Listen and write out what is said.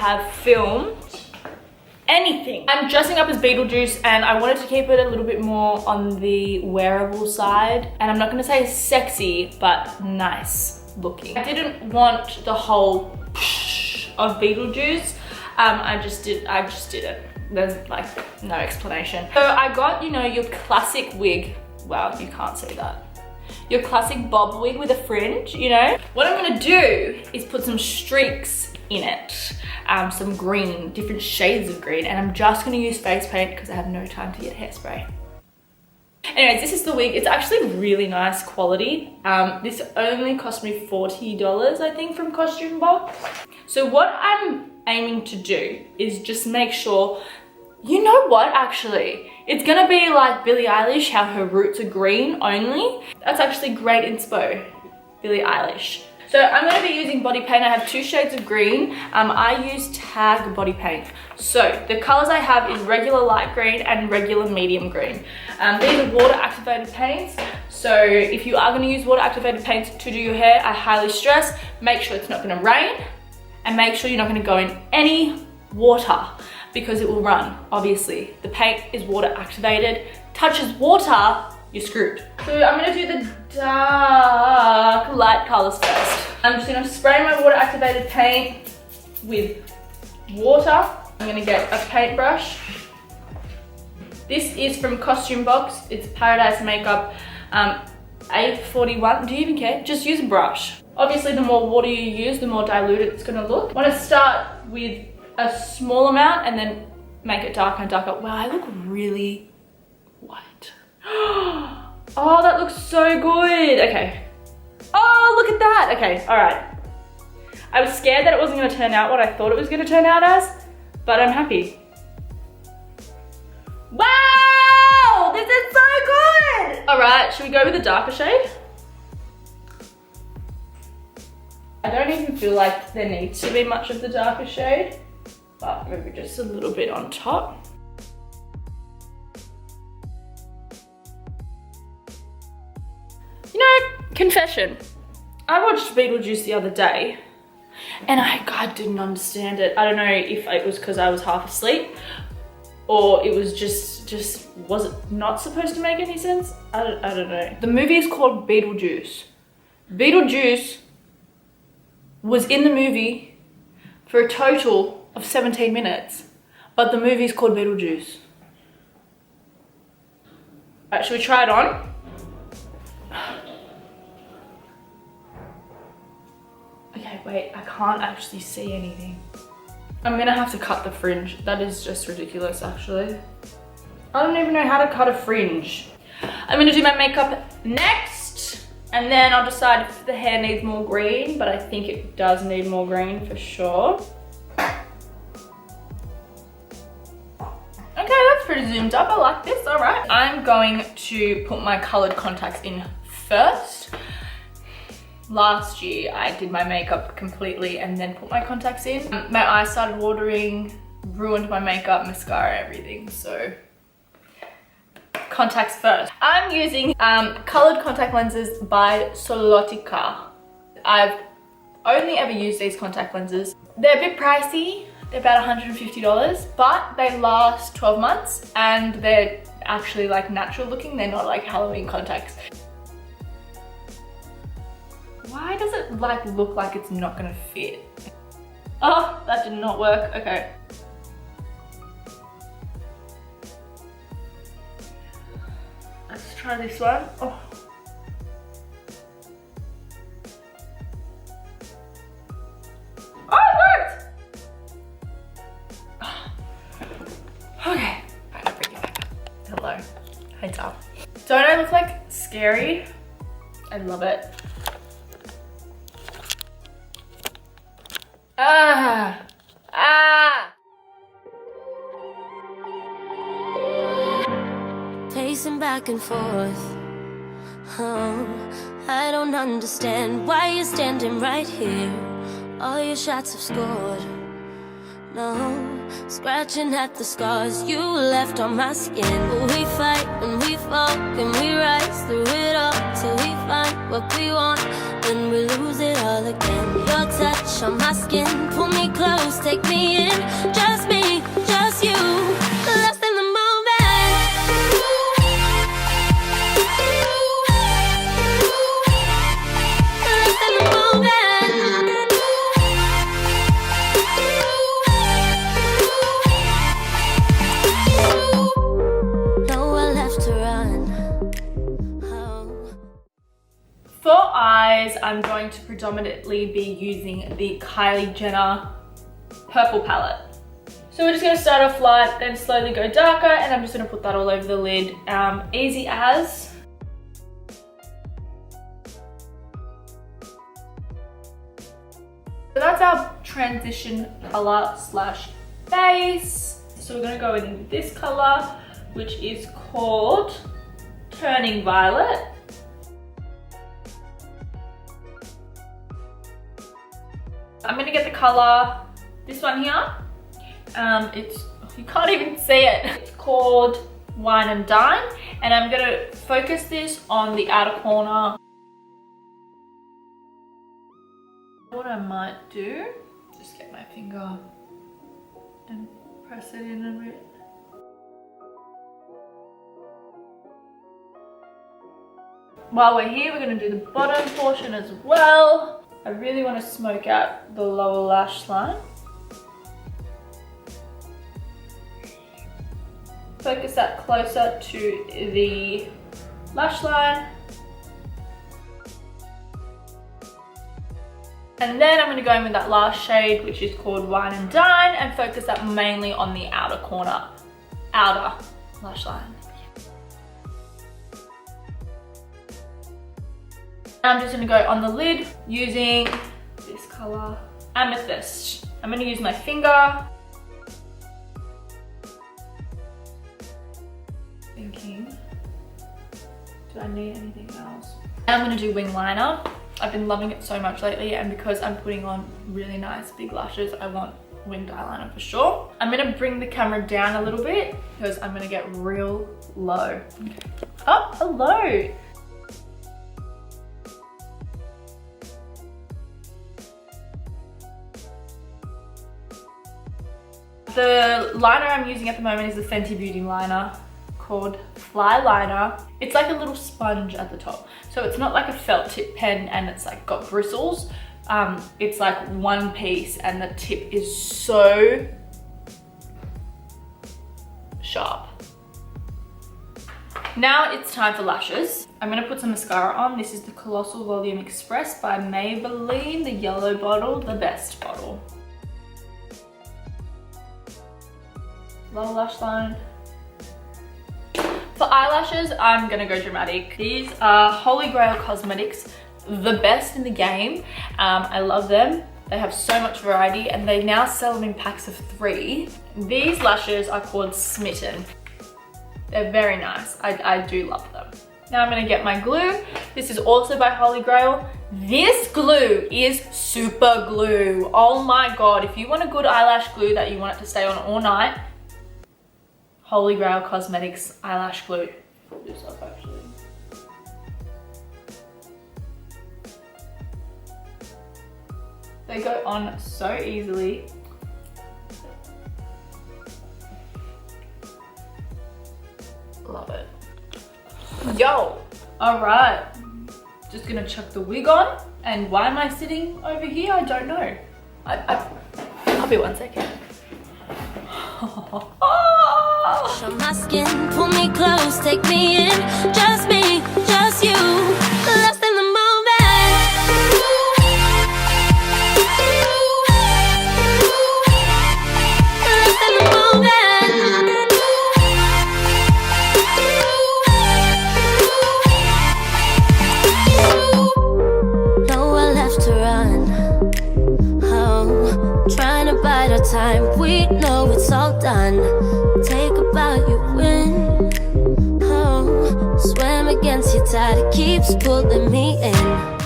have filmed anything. I'm dressing up as Beetlejuice and I wanted to keep it a little bit more on the wearable side. And I'm not gonna say sexy, but nice looking. I didn't want the whole of Beetlejuice. I just didn't. There's like no explanation. So I got, you know, your classic wig. Wow, you can't see that. Your classic bob wig with a fringe, you know? What I'm gonna do is put some streaks in it. Some green, different shades of green, and I'm just gonna use face paint because I have no time to get hairspray. Anyways, this is the wig. It's actually really nice quality. This only cost me $40, I think, from Costume Box. So what I'm aiming to do is just make sure, you know what, actually? It's gonna be like Billie Eilish, how her roots are green only. That's actually great inspo, Billie Eilish. So I'm going to be using body paint. I have 2 shades of green. I use Tag body paint. So the colors I have is regular light green and regular medium green. These are water activated paints. So if you are going to use water activated paints to do your hair, I highly stress, make sure it's not going to rain and make sure you're not going to go in any water because it will run, obviously. The paint is water activated. Touches water, you're screwed. So I'm gonna do the dark light colors first. I'm just gonna spray my water activated paint with water. I'm gonna get a paintbrush. This is from Costume Box. It's Paradise Makeup 841. Do you even care? Just use a brush. Obviously, the more water you use, the more diluted it's gonna look. I wanna start with a small amount and then make it darker and darker. Wow, I look really white. Oh, that looks so good. Okay. Oh, look at that. Okay, all right. I was scared that it wasn't gonna turn out what I thought it was gonna turn out as, but I'm happy. Wow, this is so good. All right, should we go with a darker shade? I don't even feel like there needs to be much of the darker shade, but maybe just a little bit on top. You know, confession, I watched Beetlejuice the other day and I didn't understand it. I don't know if it was because I was half asleep or it was just was it not supposed to make any sense? I don't know. The movie is called Beetlejuice. Beetlejuice was in the movie for a total of 17 minutes, but the movie is called Beetlejuice. All right, should we try it on? Okay, wait, I can't actually see anything. I'm gonna have to cut the fringe. That is just ridiculous, actually. I don't even know how to cut a fringe. I'm gonna do my makeup next, and then I'll decide if the hair needs more green, but I think it does need more green for sure. Okay, that's pretty zoomed up. I like this, all right. I'm going to put my colored contacts in first. Last year, I did my makeup completely and then put my contacts in. My eyes started watering, ruined my makeup, mascara, everything, so contacts first. I'm using colored contact lenses by Solotica. I've only ever used these contact lenses. They're a bit pricey. They're about $150, but they last 12 months and they're actually like natural looking. They're not like Halloween contacts. Why does it like look like it's not gonna fit? Oh, that did not work. Okay. Let's try this one. Oh. Oh, it worked! Okay. I'll bring it back up. Hello. Hi, Tom. Don't I look like scary? I love it. Pacing back and forth. Oh, I don't understand why you're standing right here. All your shots have scored. No, scratching at the scars you left on my skin. We fight and we fall and we rise through it all till we find what we want. Then we lose it all all again. Your touch on my skin, pull me close, take me in. Just me, just you, lost in the moment. Lost in the moment. Nowhere left to run. For eyes, I'm going to predominantly be using the Kylie Jenner purple palette. So we're just going to start off light, then slowly go darker, and I'm just going to put that all over the lid. Easy as. So that's our transition color slash base. So we're going to go in this color, which is called Turning Violet. I'm gonna get the color, this one here. You can't even see it. It's called Wine and Dine, and I'm gonna focus this on the outer corner. What I might do, just get my finger and press it in a bit. While we're here, we're gonna do the bottom portion as well. I really want to smoke out the lower lash line. Focus that closer to the lash line. And then I'm going to go in with that last shade, which is called Wine and Dine, and focus that mainly on the outer corner, outer lash line. I'm just going to go on the lid using this color, Amethyst. I'm going to use my finger. Thinking, do I need anything else? I'm going to do wing liner. I've been loving it so much lately, and because I'm putting on really nice big lashes, I want winged eyeliner for sure. I'm going to bring the camera down a little bit because I'm going to get real low. Oh, hello. The liner I'm using at the moment is the Fenty Beauty liner called Fly Liner. It's like a little sponge at the top. So it's not like a felt tip pen and it's like got bristles. It's like one piece and the tip is so sharp. Now it's time for lashes. I'm gonna put some mascara on. This is the Colossal Volume Express by Maybelline, the yellow bottle, the best bottle. Lower lash line. For eyelashes, I'm gonna go dramatic. These are Holy Grail Cosmetics, the best in the game. I love them. They have so much variety and they now sell them in packs of 3. These lashes are called Smitten. They're very nice. I do love them. Now I'm gonna get my glue. This is also by Holy Grail. This glue is super glue. Oh my God, if you want a good eyelash glue that you want it to stay on all night, Holy Grail Cosmetics eyelash glue. Pull this up actually. They go on so easily. Love it. Yo, all right. Just gonna chuck the wig on. And why am I sitting over here? I don't know. I'll be 1 second. Show my skin, pull me close, take me in. Just me, just you, lost in the moment. Lost in the moment. Nowhere left to run. Oh, trying to bide our time. We know it's all done. Take a bow, you win. Oh, swim against your tide, it keeps pulling me in.